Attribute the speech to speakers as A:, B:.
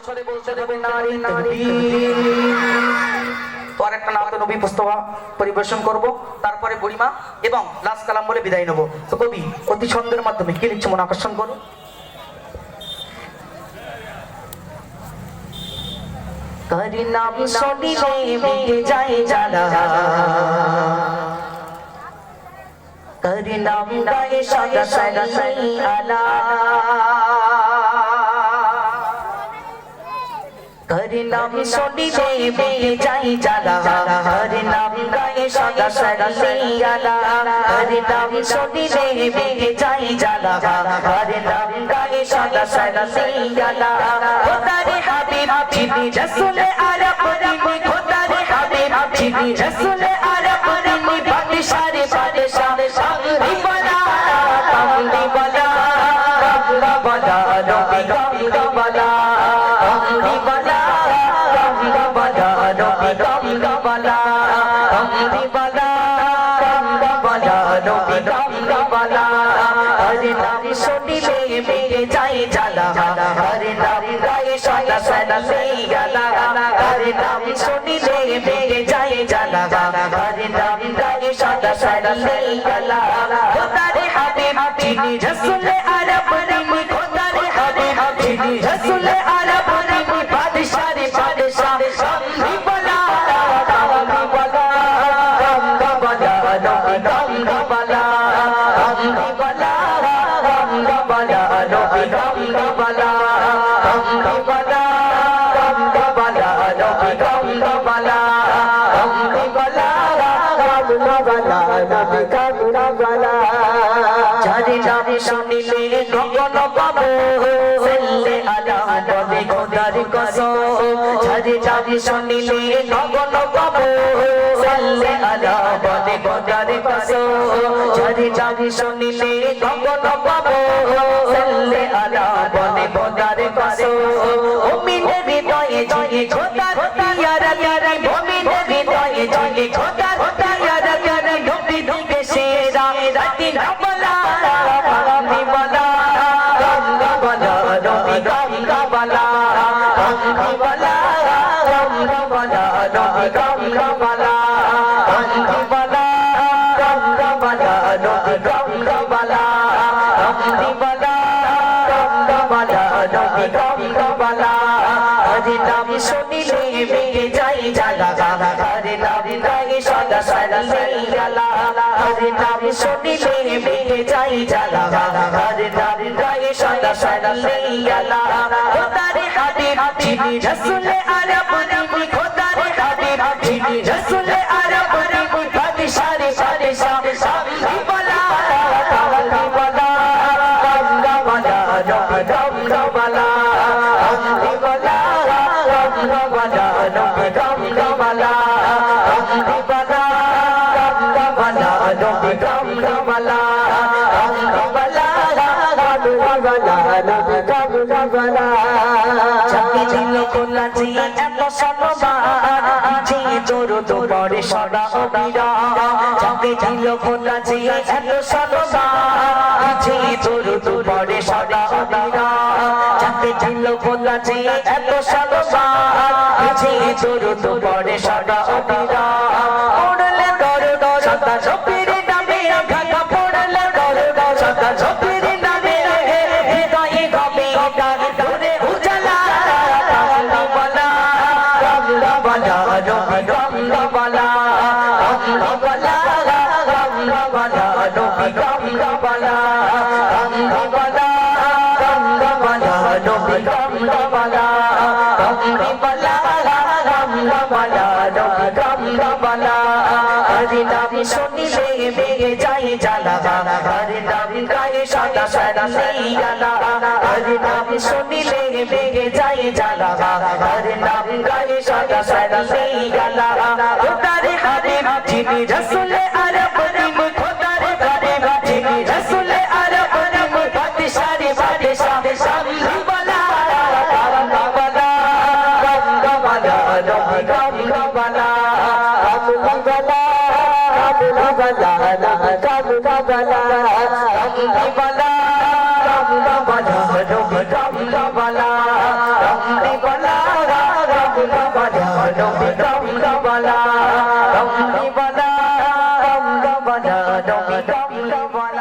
A: উচ্চরে বলতে দেবে নারী তাকবীর। তো আরেকটা নাত নবী মুস্তাফা পরিবেশন করব, তারপরে বুড়িমা এবং লাস্ট কালাম বলে বিদায় নেব। তো কবি অতি ছন্দের মাধ্যমে কি লিখছে মন আকর্ষণ করুন। কারি নাম শুনিলে মিটে যায় জ্বালা, কারি নাম গায়ে সদা সদাই আলা, কারি নাম শুনিলে মিটে যায় জ্বালা, কারি নাম গায়ে সদা সদাই আলা, কারি নাম শুনিলে মিটে যায় জ্বালা, কারি নাম গায়ে সদা সদাই আলা। খোদারে হাবিব যিনি রাসূলে আরব তিনি, খোদারে হাবিব যিনি রাসূলে আরব তিনি, বাদশারে বাদশা কামলি বলা, কামলি বলা, কামলি বলা, নবী কামলি বলা, কামলি বলা, কামলি বলা, নবী কামলি বলা, কামলি বলা, কামলি বলা, নবী কামলি বলা। হরে নাম শুনিলে মিটে যায় জ্বালা, হরে নাম গায়ে সদা সদাই আলা, হরে নাম শুনিলে মিটে যায় জ্বালা, হরে নাম গায়ে সদা সদাই আলা। খোদারে হাবিব যিনি রাসূলে আরব তিনি, খোদারে হাবিব যিনি রাসূলে আরব তিনি, বাদশারে বাদশা কামলি বলা, কামলি বলা, কামলি বলা, নবী কামলি বলা, কামলি বলা, কামলি বলা, নবী কামলি বলা, কামলি বলা, কামলি বলা, নবী কামলি বলা, কামলি বলা, কামলি বলা, নবী কামলি বলা। যারে নাম শুনিলে গগন পাবো, সাল্লে আলা নবী খোদার কসম, যারে নাম শুনিলে গগন পাবো, সাল্লে আলা নবী খোদার কসম, যারে নাম শুনিলে গগন পাবো, সাল্লে আলা নবী খোদার কসম। মুমিনের হৃদয়ে জগে খোদার পিয়ারা প্যারা, মুমিনের হৃদয়ে জগে খোদার পিয়ারা প্যারা, নবী ঢুকে সেরা রাতে বলা, কামলি বলা, কামলি বলা, নবী কামলি বলা, কামলি বলা, কামলি বলা, নবী কামলি বলা, কামলি বলা, কামলি বলা, নবী কামলি বলা, কামলি বলা, কামলি বলা, নবী কামলি বলা। হরে নাম শুনিলে মিটে যায় জ্বালা, হরে নাম গায়ে সদা সদাই আলা, হরে নাম শুনিলে মিটে যায় জ্বালা, হরে নাম গায়ে সদা সদাই আলা। খোদারে হাবিব যিনি রাসূলে আরব তিনি, খোদারে হাবিব যিনি রাসূলে আরব তিনি, বাদশারে বাদশা কামলি বলা, কামলি বলা, কামলি বলা, নবী কামলি বলা, কামলি বলা, কামলি বলা, নবী কামলি বলা, কামলি বলা, কামলি বলা, নবী কামলি বলা, কামলি বলা, কামলি বলা, নবী কামলি বলা। যাকে দিল খোলা জি এত সম্মান, যে দরুদ পড়ে সদা অবিরাম, যাকে দিল খোলা জি এত সম্মান, যে দরুদ পড়ে সদা অবিরাম, যাকে দিল খোলা জি এত সম্মান, যে দরুদ পড়ে সদা অবিরাম। পড়লে দরুদ সদা জপির নামে ঢাকা, পড়লে দরুদ সদা জপির নামে, হৃদয়ে গবে গান ধরে উজালা, কামলি বলা, কামলি বলা, নবী কামলি বলা, কামলি বলা, কামলি বলা, নবী কামলি বলা, কামলি বলা, কামলি বলা, নবী কামলি বলা, কামলি বলা, কামলি বলা, নবী কামলি বলা। হরে নাম শুনিলে মিটে যায় জ্বালা, হরে নাম গায়ে সদা সদাই আলা, হরে নাম শুনিলে মিটে যায় জ্বালা, হরে নাম গায়ে সদা সদাই আলা। খোদারে হাবিব যিনি রাসূলে আরব তিনি, খোদারে হাবিব যিনি রাসূলে আরব তিনি, বাদশারে বাদশা কামলি বলা, কামলি বলা, কামলি বলা, নবী কামলি বলা, কামলি বলা, কামলি বলা, নবী কামলি বলা, কামলি বলা, কামলি বলা, নবী কামলি বলা, কামলি বলা। কামলা নবী কামলা নবী কামলা নবী কামলা